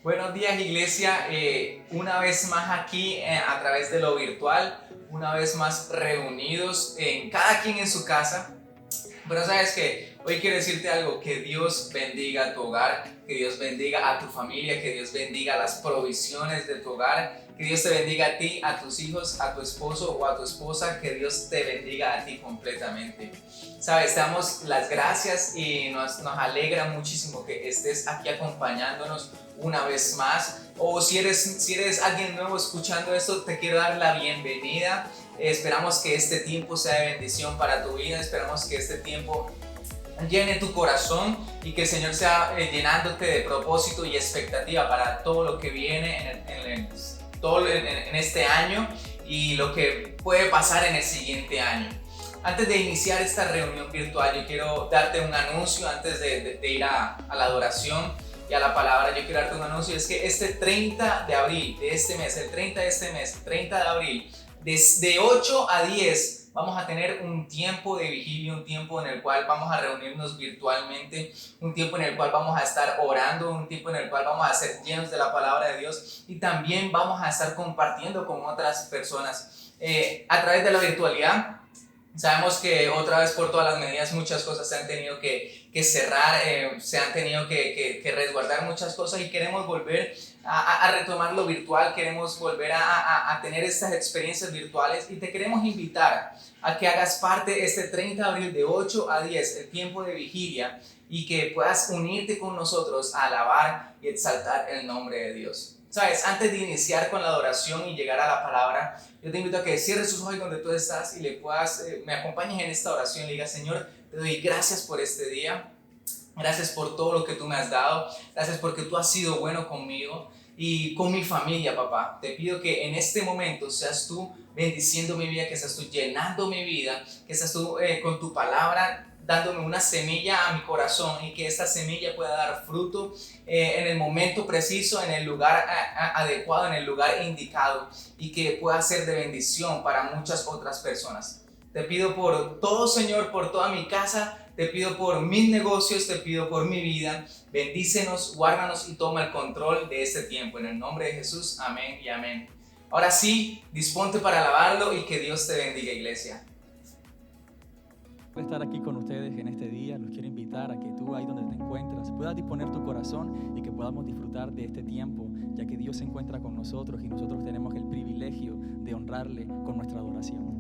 Buenos días, iglesia. Una vez más aquí a través de lo virtual, una vez más reunidos en cada quien en su casa. Pero sabes que hoy quiero decirte algo: que Dios bendiga tu hogar, que Dios bendiga a tu familia, que Dios bendiga las provisiones de tu hogar, que Dios te bendiga a ti, a tus hijos, a tu esposo o a tu esposa, que Dios te bendiga a ti completamente. Sabes, te damos las gracias y nos alegra muchísimo que estés aquí acompañándonos una vez más. O si eres alguien nuevo escuchando esto, te quiero dar la bienvenida. Esperamos que este tiempo sea de bendición para tu vida. Esperamos que este tiempo llene tu corazón y que el Señor sea llenándote de propósito y expectativa para todo lo que viene en este año y lo que puede pasar en el siguiente año. Antes de iniciar esta reunión virtual, yo quiero darte un anuncio antes de ir a la adoración y a la palabra. Yo quiero darte un anuncio: es que este 30 de abril de este mes, el 30 de este mes, 30 de abril, de 8 a 10 vamos a tener un tiempo de vigilia, un tiempo en el cual vamos a reunirnos virtualmente, un tiempo en el cual vamos a estar orando, un tiempo en el cual vamos a ser llenos de la palabra de Dios, y también vamos a estar compartiendo con otras personas a través de la virtualidad. Sabemos que otra vez, por todas las medidas, muchas cosas se han tenido que cerrar, se han tenido que resguardar muchas cosas, y queremos volver a retomar lo virtual. Queremos volver a tener estas experiencias virtuales, y te queremos invitar a que hagas parte este 30 de abril de 8 a 10, el tiempo de vigilia, y que puedas unirte con nosotros a alabar y exaltar el nombre de Dios. Sabes, antes de iniciar con la adoración y llegar a la palabra, yo te invito a que cierres tus ojos donde tú estás y me acompañes en esta oración. Le digas: Señor, te doy gracias por este día. Gracias por todo lo que tú me has dado. Gracias porque tú has sido bueno conmigo y con mi familia, papá. Te pido que en este momento seas tú bendiciendo mi vida, que seas tú llenando mi vida, que seas tú con tu palabra dándome una semilla a mi corazón, y que esta semilla pueda dar fruto en el momento preciso, en el lugar adecuado, en el lugar indicado, y que pueda ser de bendición para muchas otras personas. Te pido por todo, Señor, por toda mi casa. Te pido por mis negocios, te pido por mi vida. Bendícenos, guárdanos y toma el control de este tiempo. En el nombre de Jesús, amén y amén. Ahora sí, disponte para alabarlo, y que Dios te bendiga, iglesia. Estar aquí con ustedes en este día. Los quiero invitar a que tú, ahí donde te encuentras, puedas disponer tu corazón y que podamos disfrutar de este tiempo, ya que Dios se encuentra con nosotros y nosotros tenemos el privilegio de honrarle con nuestra adoración.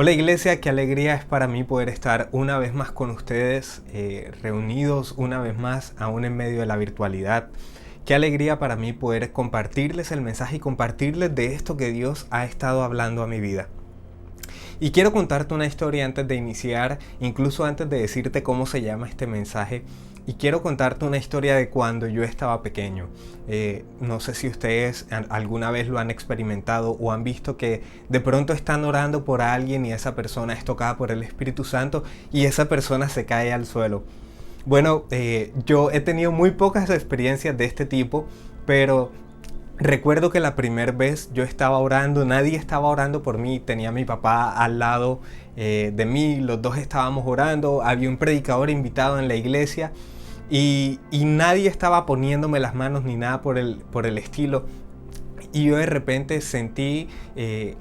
Hola iglesia, qué alegría es para mí poder estar una vez más con ustedes, reunidos una vez más, aún en medio de la virtualidad. Qué alegría para mí poder compartirles el mensaje y compartirles de esto que Dios ha estado hablando a mi vida. Y quiero contarte una historia antes de iniciar, incluso antes de decirte cómo se llama este mensaje. Y quiero contarte una historia de cuando yo estaba pequeño. No sé si ustedes alguna vez lo han experimentado o han visto que de pronto están orando por alguien y esa persona es tocada por el Espíritu Santo y esa persona se cae al suelo. Bueno, yo he tenido muy pocas experiencias de este tipo, pero recuerdo que la primera vez yo estaba orando, nadie estaba orando por mí, tenía a mi papá al lado de mí, los dos estábamos orando, había un predicador invitado en la iglesia y nadie estaba poniéndome las manos ni nada por el estilo. Y yo de repente sentí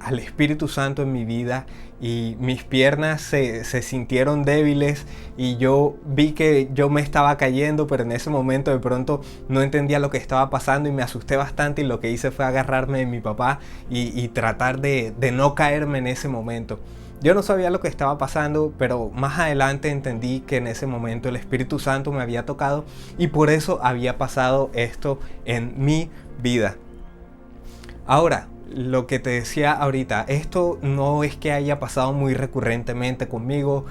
al Espíritu Santo en mi vida y mis piernas se sintieron débiles y yo vi que yo me estaba cayendo, pero en ese momento de pronto no entendía lo que estaba pasando y me asusté bastante y lo que hice fue agarrarme de mi papá y tratar de no caerme en ese momento. Yo no sabía lo que estaba pasando, pero más adelante entendí que en ese momento el Espíritu Santo me había tocado y por eso había pasado esto en mi vida. Ahora, lo que te decía ahorita, esto no es que haya pasado muy recurrentemente conmigo,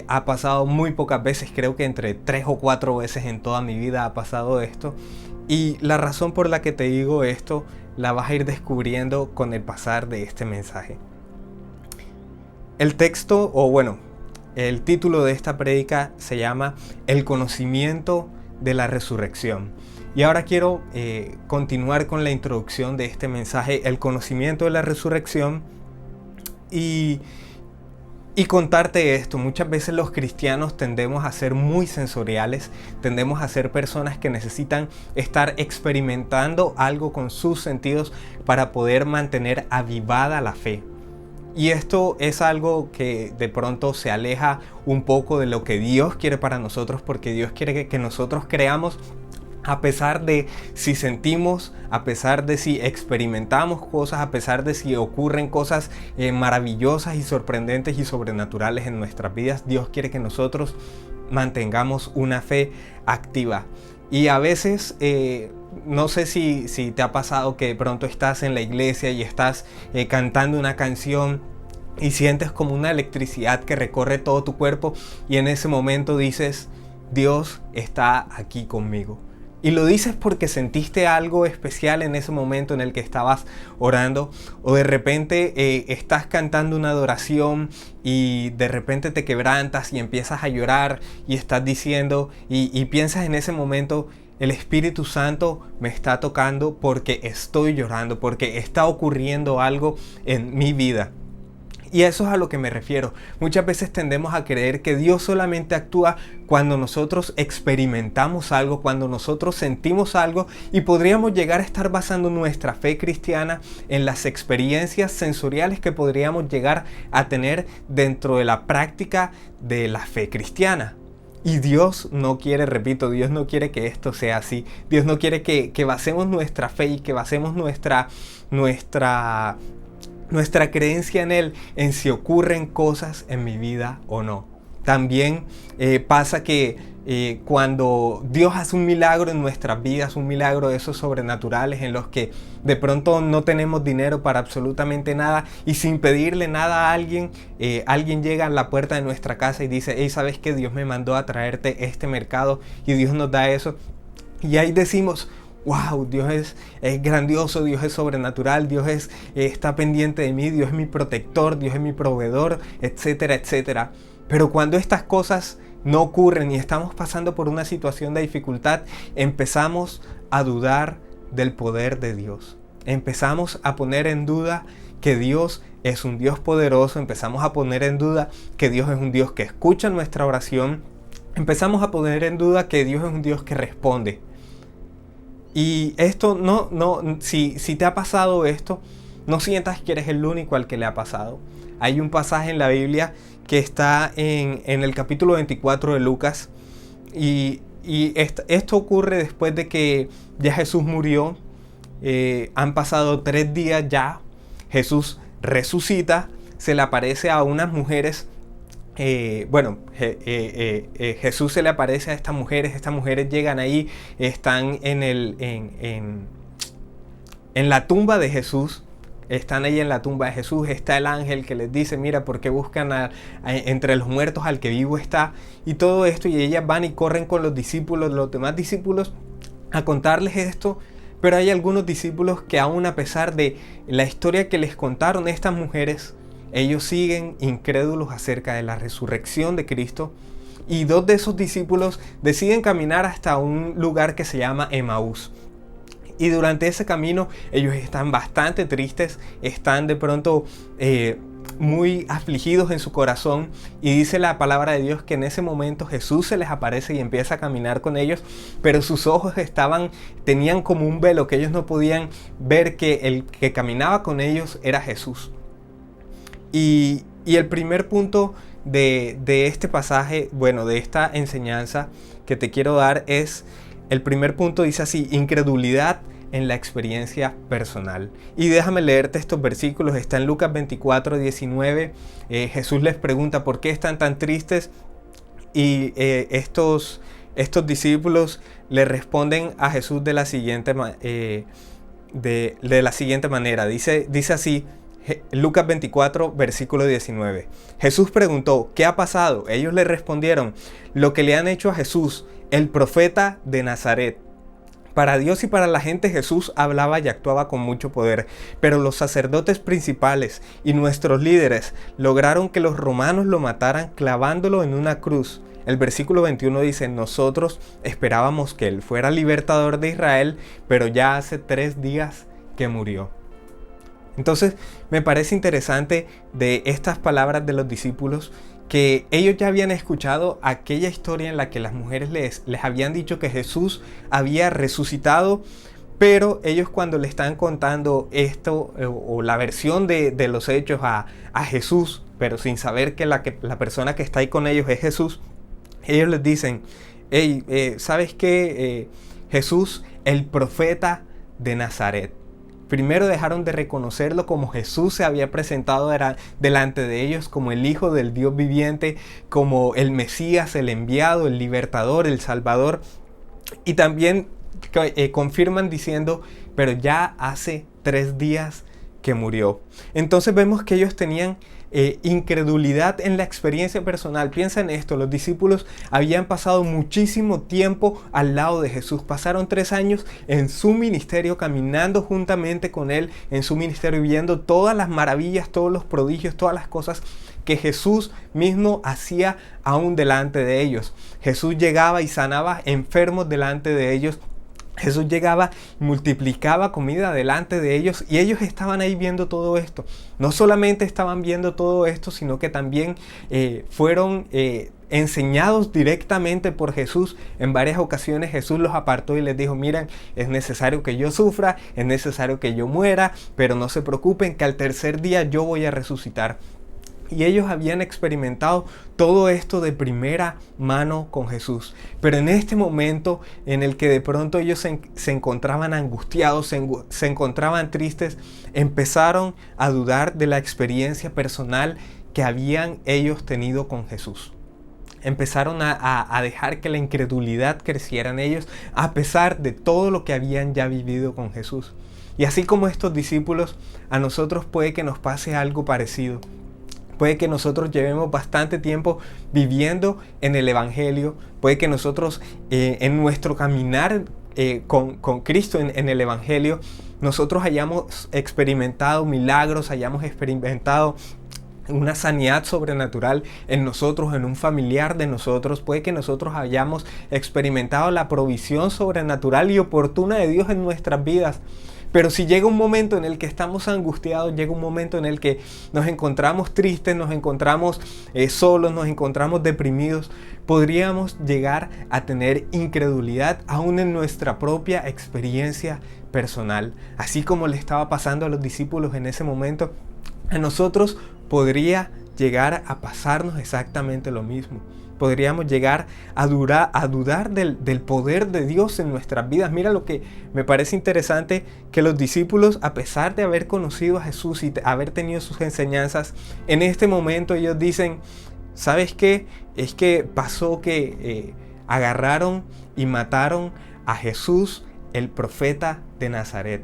ha pasado muy pocas veces, creo que entre 3 o 4 veces en toda mi vida ha pasado esto. Y la razón por la que te digo esto la vas a ir descubriendo con el pasar de este mensaje. El texto, el título de esta prédica se llama El conocimiento de la resurrección. Y ahora quiero continuar con la introducción de este mensaje, el conocimiento de la resurrección, y contarte esto. Muchas veces los cristianos tendemos a ser muy sensoriales, tendemos a ser personas que necesitan estar experimentando algo con sus sentidos para poder mantener avivada la fe. Y esto es algo que de pronto se aleja un poco de lo que Dios quiere para nosotros, porque Dios quiere que nosotros creamos a pesar de si sentimos, a pesar de si experimentamos cosas, a pesar de si ocurren cosas maravillosas y sorprendentes y sobrenaturales en nuestras vidas. Dios quiere que nosotros mantengamos una fe activa. Y a veces, no sé si te ha pasado que de pronto estás en la iglesia y estás cantando una canción y sientes como una electricidad que recorre todo tu cuerpo y en ese momento dices, Dios está aquí conmigo. Y lo dices porque sentiste algo especial en ese momento en el que estabas orando, o de repente estás cantando una adoración y de repente te quebrantas y empiezas a llorar y estás diciendo y piensas en ese momento, el Espíritu Santo me está tocando porque estoy llorando, porque está ocurriendo algo en mi vida. Y eso es a lo que me refiero. Muchas veces tendemos a creer que Dios solamente actúa cuando nosotros experimentamos algo, cuando nosotros sentimos algo, y podríamos llegar a estar basando nuestra fe cristiana en las experiencias sensoriales que podríamos llegar a tener dentro de la práctica de la fe cristiana. Y Dios no quiere, repito, Dios no quiere que esto sea así. Dios no quiere que basemos nuestra fe y que basemos nuestra creencia en Él, en si ocurren cosas en mi vida o no. También pasa que cuando Dios hace un milagro en nuestras vidas, un milagro de esos sobrenaturales en los que de pronto no tenemos dinero para absolutamente nada y sin pedirle nada a alguien, alguien llega a la puerta de nuestra casa y dice, hey, ¿sabes qué? Dios me mandó a traerte este mercado y Dios nos da eso. Y ahí decimos, wow, Dios es grandioso, Dios es sobrenatural, Dios está pendiente de mí, Dios es mi protector, Dios es mi proveedor, etcétera, etcétera. Pero cuando estas cosas no ocurren y estamos pasando por una situación de dificultad, empezamos a dudar del poder de Dios. Empezamos a poner en duda que Dios es un Dios poderoso, empezamos a poner en duda que Dios es un Dios que escucha nuestra oración, empezamos a poner en duda que Dios es un Dios que responde. Y esto si te ha pasado esto, no sientas que eres el único al que le ha pasado. Hay un pasaje en la Biblia que está en el capítulo 24 de Lucas y esto ocurre después de que ya Jesús murió. Han pasado 3 días ya, Jesús resucita, se le aparece a unas mujeres. Jesús se le aparece a estas mujeres llegan ahí, están en la tumba de Jesús. Están ahí en la tumba de Jesús, está el ángel que les dice, mira, ¿por qué buscan entre los muertos al que vivo está? Y todo esto, y ellas van y corren con los demás discípulos, a contarles esto. Pero hay algunos discípulos que aún a pesar de la historia que les contaron estas mujeres, ellos siguen incrédulos acerca de la resurrección de Cristo. Y 2 de esos discípulos deciden caminar hasta un lugar que se llama Emaús. Y durante ese camino ellos están bastante tristes, están de pronto muy afligidos en su corazón. Y dice la palabra de Dios que en ese momento Jesús se les aparece y empieza a caminar con ellos. Pero sus ojos tenían como un velo que ellos no podían ver que el que caminaba con ellos era Jesús. Y el primer punto de este pasaje, de esta enseñanza que te quiero dar es... El primer punto dice así: incredulidad en la experiencia personal. Y déjame leerte estos versículos. Está en Lucas 24:19. Jesús les pregunta por qué están tan tristes. Y estos discípulos le responden a Jesús de la siguiente manera. Dice así, Lucas 24, versículo 19. Jesús preguntó, ¿qué ha pasado? Ellos le respondieron, lo que le han hecho a Jesús, el profeta de Nazaret. Para Dios y para la gente Jesús hablaba y actuaba con mucho poder, pero los sacerdotes principales y nuestros líderes lograron que los romanos lo mataran clavándolo en una cruz. El versículo 21 dice, nosotros esperábamos que él fuera libertador de Israel, pero ya hace 3 días que murió. Entonces me parece interesante de estas palabras de los discípulos que ellos ya habían escuchado aquella historia en la que las mujeres les habían dicho que Jesús había resucitado, pero ellos cuando le están contando esto o la versión de los hechos a Jesús, pero sin saber que la persona que está ahí con ellos es Jesús, ellos les dicen, hey, ¿sabes qué? Jesús, el profeta de Nazaret. Primero dejaron de reconocerlo como Jesús se había presentado delante de ellos, como el Hijo del Dios viviente, como el Mesías, el enviado, el libertador, el Salvador. Y también confirman diciendo, pero ya hace 3 días que murió. Entonces vemos que ellos tenían incredulidad en la experiencia personal. Piensa en esto, los discípulos habían pasado muchísimo tiempo al lado de Jesús, pasaron 3 años en su ministerio, caminando juntamente con él en su ministerio, viendo todas las maravillas, todos los prodigios, todas las cosas que Jesús mismo hacía aún delante de ellos. Jesús llegaba y sanaba enfermos delante de ellos. Jesús llegaba, multiplicaba comida delante de ellos y ellos estaban ahí viendo todo esto. No solamente estaban viendo todo esto, sino que también fueron enseñados directamente por Jesús. En varias ocasiones Jesús los apartó y les dijo, miren, es necesario que yo sufra, es necesario que yo muera, pero no se preocupen que al 3er día yo voy a resucitar. Y ellos habían experimentado todo esto de primera mano con Jesús. Pero en este momento en el que de pronto ellos se encontraban angustiados, se encontraban tristes, empezaron a dudar de la experiencia personal que habían ellos tenido con Jesús. Empezaron a dejar que la incredulidad creciera en ellos a pesar de todo lo que habían ya vivido con Jesús. Y así como estos discípulos, a nosotros puede que nos pase algo parecido. Puede que nosotros llevemos bastante tiempo viviendo en el Evangelio. Puede que nosotros en nuestro caminar con Cristo en el Evangelio, nosotros hayamos experimentado milagros, hayamos experimentado una sanidad sobrenatural en nosotros, en un familiar de nosotros. Puede que nosotros hayamos experimentado la provisión sobrenatural y oportuna de Dios en nuestras vidas. Pero si llega un momento en el que estamos angustiados, llega un momento en el que nos encontramos tristes, nos encontramos solos, nos encontramos deprimidos, podríamos llegar a tener incredulidad aún en nuestra propia experiencia personal. Así como le estaba pasando a los discípulos en ese momento, a nosotros podría llegar a pasarnos exactamente lo mismo. podríamos llegar a dudar del poder de Dios en nuestras vidas. Mira lo que me parece interesante, que los discípulos, a pesar de haber conocido a Jesús y haber tenido sus enseñanzas, en este momento ellos dicen, ¿sabes qué? Es que pasó que agarraron y mataron a Jesús, el profeta de Nazaret.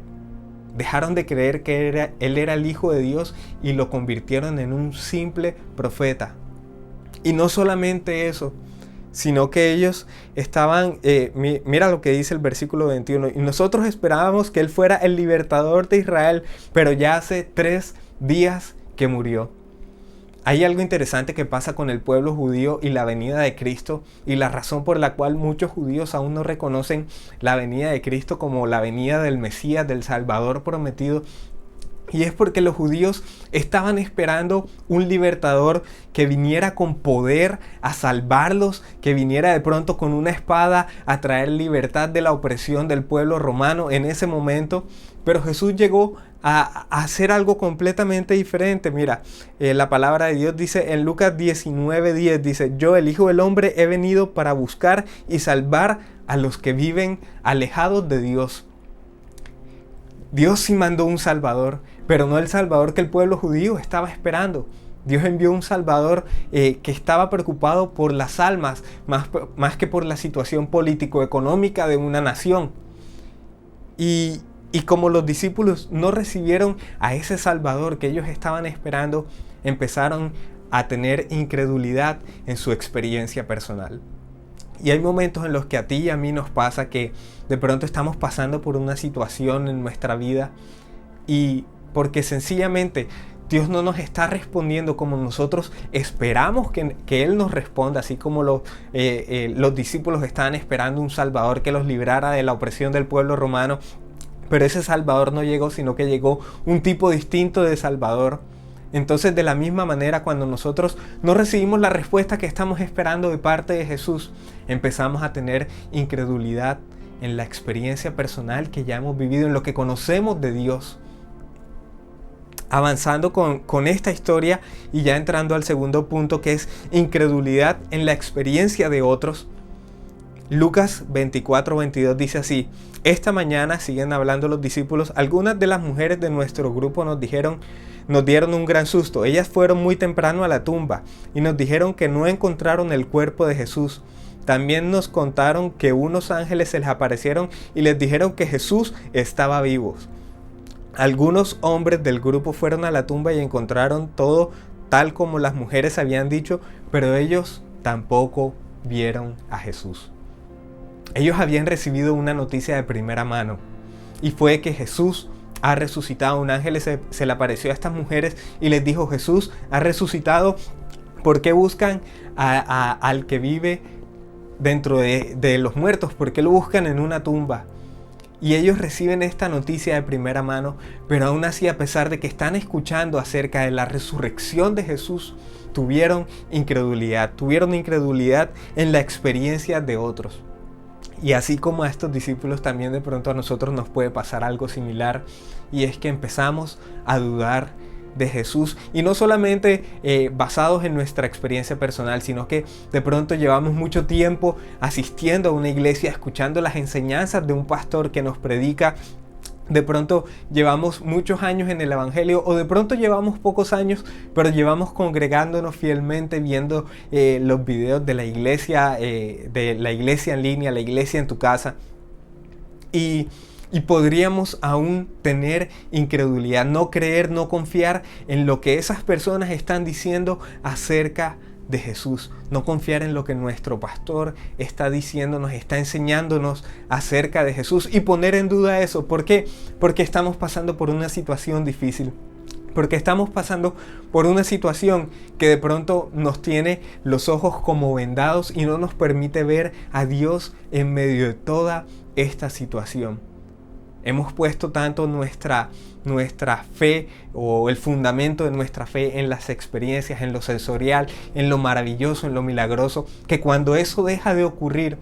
Dejaron de creer que él era el Hijo de Dios y lo convirtieron en un simple profeta. Y no solamente eso, sino que ellos estaban, mira lo que dice el versículo 21, y nosotros esperábamos que él fuera el libertador de Israel, pero ya hace 3 días que murió. Hay algo interesante que pasa con el pueblo judío y la venida de Cristo, y la razón por la cual muchos judíos aún no reconocen la venida de Cristo como la venida del Mesías, del Salvador prometido. Y es porque los judíos estaban esperando un libertador que viniera con poder a salvarlos, que viniera de pronto con una espada a traer libertad de la opresión del pueblo romano en ese momento. Pero Jesús llegó a hacer algo completamente diferente. Mira, la palabra de Dios dice en Lucas 19:10, dice, yo, el Hijo del Hombre, he venido para buscar y salvar a los que viven alejados de Dios. Dios sí mandó un Salvador, pero no el Salvador que el pueblo judío estaba esperando. Dios envió un Salvador que estaba preocupado por las almas, más que por la situación político-económica de una nación. Y como los discípulos no recibieron a ese Salvador que ellos estaban esperando, empezaron a tener incredulidad en su experiencia personal. Y hay momentos en los que a ti y a mí nos pasa que de pronto estamos pasando por una situación en nuestra vida y porque sencillamente Dios no nos está respondiendo como nosotros esperamos que Él nos responda, así como los discípulos estaban esperando un Salvador que los librara de la opresión del pueblo romano, pero ese Salvador no llegó, sino que llegó un tipo distinto de Salvador. Entonces, de la misma manera, cuando nosotros no recibimos la respuesta que estamos esperando de parte de Jesús, empezamos a tener incredulidad en la experiencia personal que ya hemos vivido, en lo que conocemos de Dios. Avanzando con esta historia y ya entrando al segundo punto, que es incredulidad en la experiencia de otros. Lucas 24:22 dice así, esta mañana, siguen hablando los discípulos, algunas de las mujeres de nuestro grupo nos dieron un gran susto. Ellas fueron muy temprano a la tumba y nos dijeron que no encontraron el cuerpo de Jesús. También nos contaron que unos ángeles se les aparecieron y les dijeron que Jesús estaba vivo. Algunos hombres del grupo fueron a la tumba y encontraron todo tal como las mujeres habían dicho, pero ellos tampoco vieron a Jesús. Ellos habían recibido una noticia de primera mano y fue que Jesús ha resucitado. Un ángel se le apareció a estas mujeres y les dijo, Jesús ha resucitado. ¿Por qué buscan al que vive dentro de los muertos? ¿Por qué lo buscan en una tumba? Y ellos reciben esta noticia de primera mano, pero aún así, a pesar de que están escuchando acerca de la resurrección de Jesús, tuvieron incredulidad en la experiencia de otros. Y así como a estos discípulos, también de pronto a nosotros nos puede pasar algo similar, y es que empezamos a dudar de Jesús, y no solamente basados en nuestra experiencia personal, sino que de pronto llevamos mucho tiempo asistiendo a una iglesia, escuchando las enseñanzas de un pastor que nos predica. De pronto llevamos muchos años en el evangelio, o de pronto llevamos pocos años, pero llevamos congregándonos fielmente, viendo los videos de la iglesia en línea, la iglesia en tu casa, y podríamos aún tener incredulidad, no creer, no confiar en lo que esas personas están diciendo acerca de Jesús, no confiar en lo que nuestro pastor está diciéndonos, está enseñándonos acerca de Jesús, y poner en duda eso. ¿Por qué? Porque estamos pasando por una situación difícil, porque estamos pasando por una situación que de pronto nos tiene los ojos como vendados y no nos permite ver a Dios en medio de toda esta situación. Hemos puesto tanto nuestra fe, o el fundamento de nuestra fe, en las experiencias, en lo sensorial, en lo maravilloso, en lo milagroso, que cuando eso deja de ocurrir,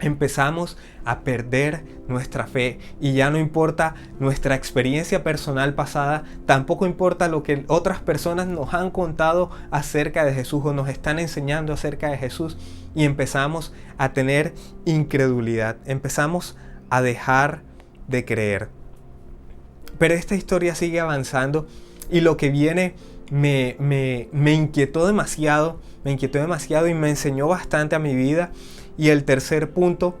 empezamos a perder nuestra fe y ya no importa nuestra experiencia personal pasada, tampoco importa lo que otras personas nos han contado acerca de Jesús o nos están enseñando acerca de Jesús, y empezamos a tener incredulidad, empezamos a dejar de creer. Pero esta historia sigue avanzando y lo que viene me inquietó demasiado y me enseñó bastante a mi vida. Y el tercer punto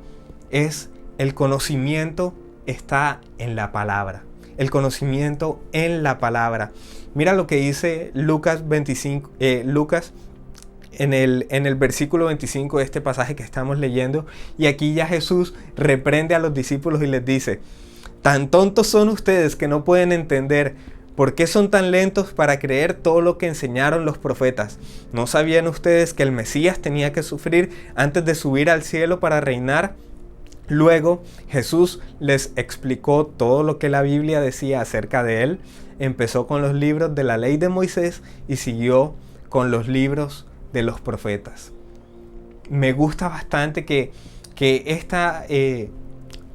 es: el conocimiento está en la palabra. El conocimiento en la palabra. Mira lo que dice Lucas 25, Lucas en el versículo 25 de este pasaje que estamos leyendo. Y aquí ya Jesús reprende a los discípulos y les dice: tan tontos son ustedes que no pueden entender. ¿Por qué son tan lentos para creer todo lo que enseñaron los profetas? ¿No sabían ustedes que el Mesías tenía que sufrir antes de subir al cielo para reinar? Luego Jesús les explicó todo lo que la Biblia decía acerca de él. Empezó con los libros de la ley de Moisés y siguió con los libros de los profetas. Me gusta bastante que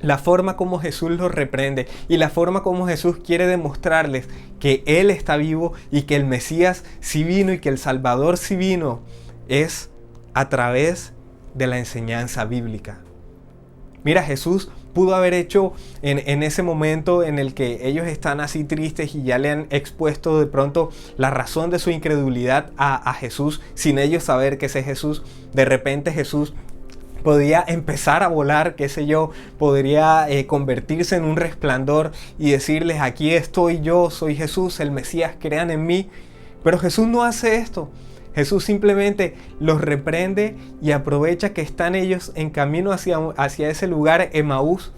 la forma como Jesús los reprende y la forma como Jesús quiere demostrarles que Él está vivo y que el Mesías sí vino y que el Salvador sí vino es a través de la enseñanza bíblica. Mira, Jesús pudo haber hecho en ese momento en el que ellos están así tristes y ya le han expuesto de pronto la razón de su incredulidad a Jesús sin ellos saber que ese es Jesús. De repente Jesús podía empezar a volar, qué sé yo, podría convertirse en un resplandor y decirles: aquí estoy yo, soy Jesús, el Mesías, crean en mí. Pero Jesús no hace esto. Jesús simplemente los reprende y aprovecha que están ellos en camino hacia ese lugar, Emaús,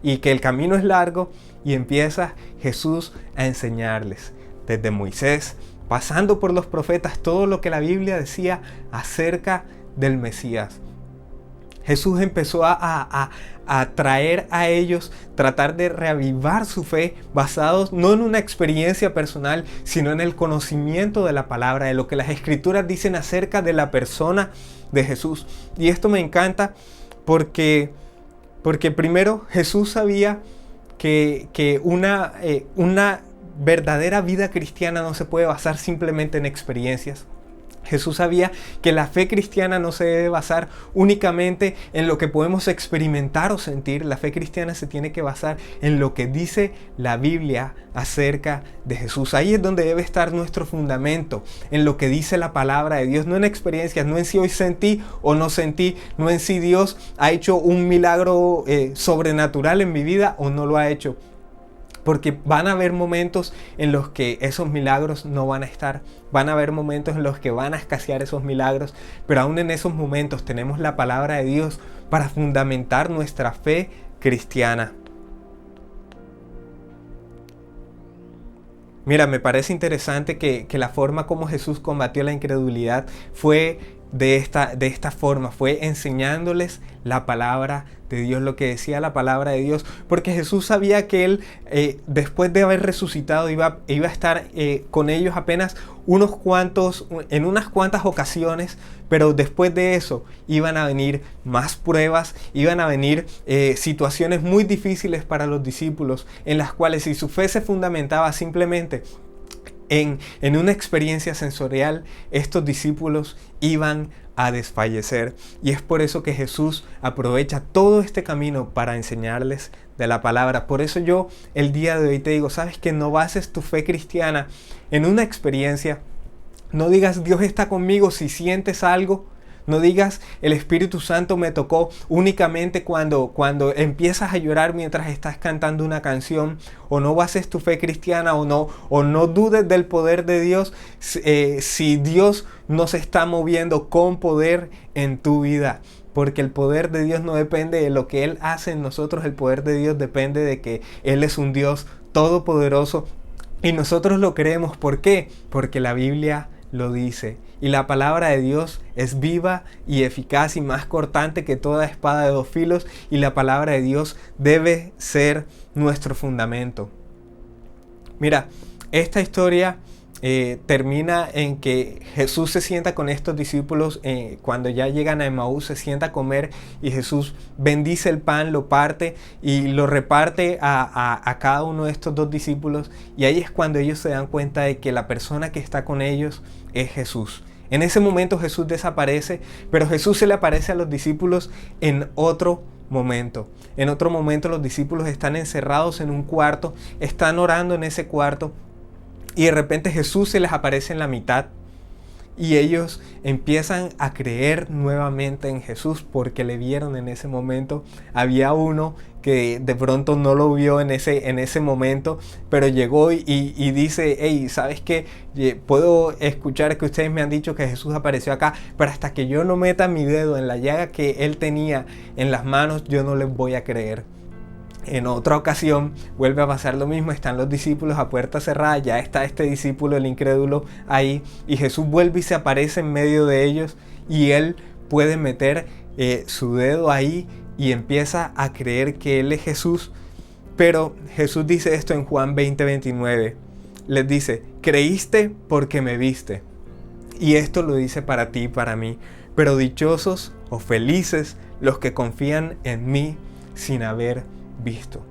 y que el camino es largo, y empieza Jesús a enseñarles desde Moisés, pasando por los profetas, todo lo que la Biblia decía acerca del Mesías. Jesús empezó a traer a ellos, tratar de reavivar su fe basados no en una experiencia personal, sino en el conocimiento de la palabra, de lo que las Escrituras dicen acerca de la persona de Jesús. Y esto me encanta porque primero Jesús sabía que una verdadera vida cristiana no se puede basar simplemente en experiencias. Jesús sabía que la fe cristiana no se debe basar únicamente en lo que podemos experimentar o sentir. La fe cristiana se tiene que basar en lo que dice la Biblia acerca de Jesús. Ahí es donde debe estar nuestro fundamento, en lo que dice la palabra de Dios, no en experiencias, no en si hoy sentí o no sentí, no en si Dios ha hecho un milagro sobrenatural en mi vida o no lo ha hecho. Porque van a haber momentos en los que esos milagros no van a estar. Van a haber momentos en los que van a escasear esos milagros. Pero aún en esos momentos tenemos la palabra de Dios para fundamentar nuestra fe cristiana. Mira, me parece interesante que la forma como Jesús combatió la incredulidad fue de esta forma, fue enseñándoles la palabra de Dios, lo que decía la palabra de Dios, porque Jesús sabía que Él, después de haber resucitado, iba a estar con ellos apenas en unas cuantas ocasiones, pero después de eso iban a venir más pruebas, iban a venir situaciones muy difíciles para los discípulos, en las cuales si su fe se fundamentaba simplemente en una experiencia sensorial, estos discípulos iban a desfallecer. Y es por eso que Jesús aprovecha todo este camino para enseñarles de la palabra. Por eso yo el día de hoy te digo, sabes que no bases tu fe cristiana en una experiencia. No digas Dios está conmigo si sientes algo. No digas el Espíritu Santo me tocó únicamente cuando empiezas a llorar mientras estás cantando una canción. O no bases tu fe cristiana o no dudes del poder de Dios si Dios no se está moviendo con poder en tu vida. Porque el poder de Dios no depende de lo que Él hace en nosotros. El poder de Dios depende de que Él es un Dios todopoderoso. Y nosotros lo creemos. ¿Por qué? Porque la Biblia lo dice. Y la palabra de Dios es viva y eficaz y más cortante que toda espada de dos filos. Y la palabra de Dios debe ser nuestro fundamento. Mira, esta historia termina en que Jesús se sienta con estos discípulos cuando ya llegan a Emaús, se sienta a comer y Jesús bendice el pan, lo parte y lo reparte a cada uno de estos dos discípulos, y ahí es cuando ellos se dan cuenta de que la persona que está con ellos es Jesús. En ese momento Jesús desaparece, pero Jesús se le aparece a los discípulos en otro momento. En otro momento los discípulos están encerrados en un cuarto, están orando en ese cuarto, y de repente Jesús se les aparece en la mitad y ellos empiezan a creer nuevamente en Jesús porque le vieron en ese momento. Había uno que de pronto no lo vio en ese momento, pero llegó y dice: hey, ¿sabes qué? Puedo escuchar que ustedes me han dicho que Jesús apareció acá, pero hasta que yo no meta mi dedo en la llaga que él tenía en las manos, yo no les voy a creer. En otra ocasión vuelve a pasar lo mismo, están los discípulos a puerta cerrada, ya está este discípulo, el incrédulo, ahí, y Jesús vuelve y se aparece en medio de ellos, y él puede meter su dedo ahí y empieza a creer que él es Jesús. Pero Jesús dice esto en Juan 20:29, les dice: creíste porque me viste. Y esto lo dice para ti y para mí, pero dichosos o felices los que confían en mí sin haber visto.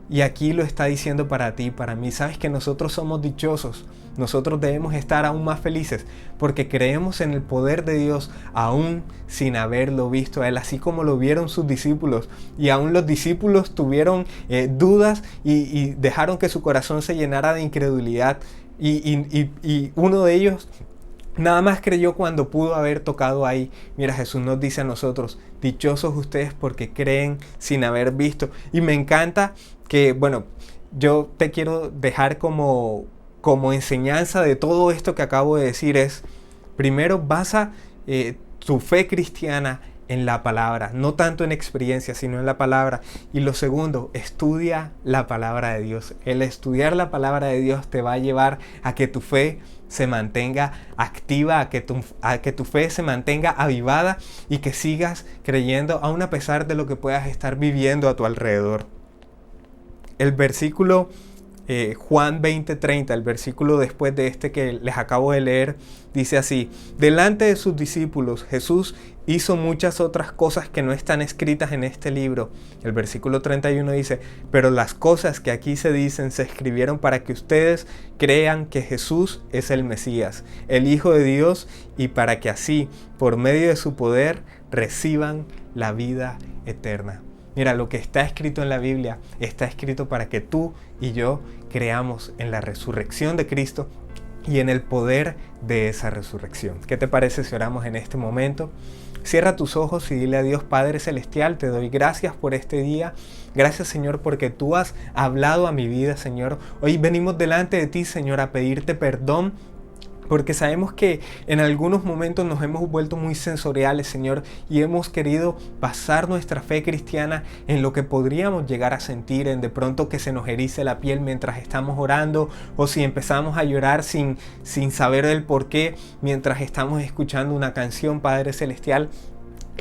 Y aquí lo está diciendo para ti y para mí. Sabes que nosotros somos dichosos, nosotros debemos estar aún más felices porque creemos en el poder de Dios aún sin haberlo visto a Él, así como lo vieron sus discípulos, y aún los discípulos tuvieron dudas y dejaron que su corazón se llenara de incredulidad, y uno de ellos nada más creyó cuando pudo haber tocado ahí. Mira, Jesús nos dice a nosotros: dichosos ustedes porque creen sin haber visto. Y me encanta que, bueno, yo te quiero dejar como enseñanza de todo esto que acabo de decir es: primero, basa tu fe cristiana en la palabra, no tanto en experiencia, sino en la palabra. Y lo segundo, estudia la palabra de Dios. El estudiar la palabra de Dios te va a llevar a que tu fe se mantenga activa, a que tu fe se mantenga avivada y que sigas creyendo aún a pesar de lo que puedas estar viviendo a tu alrededor. El versículo Juan 20:30, el versículo después de este que les acabo de leer, dice así: delante de sus discípulos Jesús hizo muchas otras cosas que no están escritas en este libro. El versículo 31 dice: pero las cosas que aquí se dicen se escribieron para que ustedes crean que Jesús es el Mesías, el Hijo de Dios, y para que así, por medio de su poder, reciban la vida eterna. Mira, lo que está escrito en la Biblia está escrito para que tú y yo creamos en la resurrección de Cristo y en el poder de esa resurrección. ¿Qué te parece si oramos en este momento? Cierra tus ojos y dile a Dios: Padre Celestial, te doy gracias por este día. Gracias, Señor, porque tú has hablado a mi vida, Señor. Hoy venimos delante de ti, Señor, a pedirte perdón, porque sabemos que en algunos momentos nos hemos vuelto muy sensoriales, Señor, y hemos querido basar nuestra fe cristiana en lo que podríamos llegar a sentir, en de pronto que se nos erice la piel mientras estamos orando, o si empezamos a llorar sin saber el por qué mientras estamos escuchando una canción, Padre Celestial.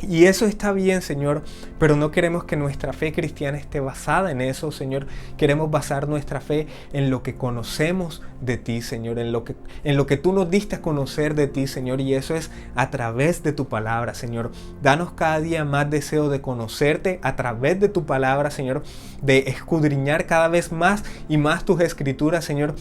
Y eso está bien, Señor, pero no queremos que nuestra fe cristiana esté basada en eso, Señor. Queremos basar nuestra fe en lo que conocemos de ti, Señor, en lo que tú nos diste a conocer de ti, Señor, y eso es a través de tu palabra, Señor. Danos cada día más deseo de conocerte a través de tu palabra, Señor, de escudriñar cada vez más y más tus escrituras, Señor,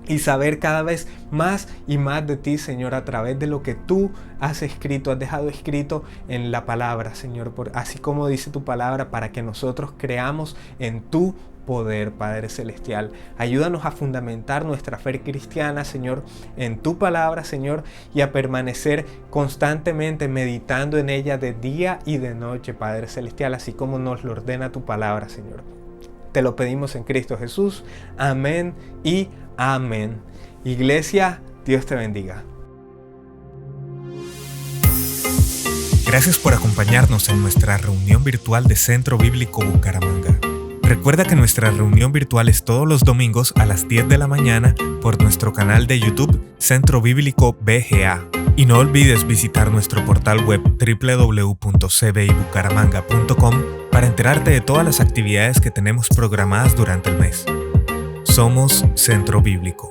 y saber cada vez más y más de ti, Señor, a través de lo que tú has escrito, has dejado escrito en la palabra, Señor, así como dice tu palabra, para que nosotros creamos en tu poder, Padre Celestial. Ayúdanos a fundamentar nuestra fe cristiana, Señor, en tu palabra, Señor, y a permanecer constantemente meditando en ella de día y de noche, Padre Celestial, así como nos lo ordena tu palabra, Señor. Te lo pedimos en Cristo Jesús. Amén y amén. Iglesia, Dios te bendiga. Gracias por acompañarnos en nuestra reunión virtual de Centro Bíblico Bucaramanga. Recuerda que nuestra reunión virtual es todos los domingos a las 10 de la mañana por nuestro canal de YouTube Centro Bíblico BGA. Y no olvides visitar nuestro portal web www.cbibucaramanga.com para enterarte de todas las actividades que tenemos programadas durante el mes. Somos Centro Bíblico.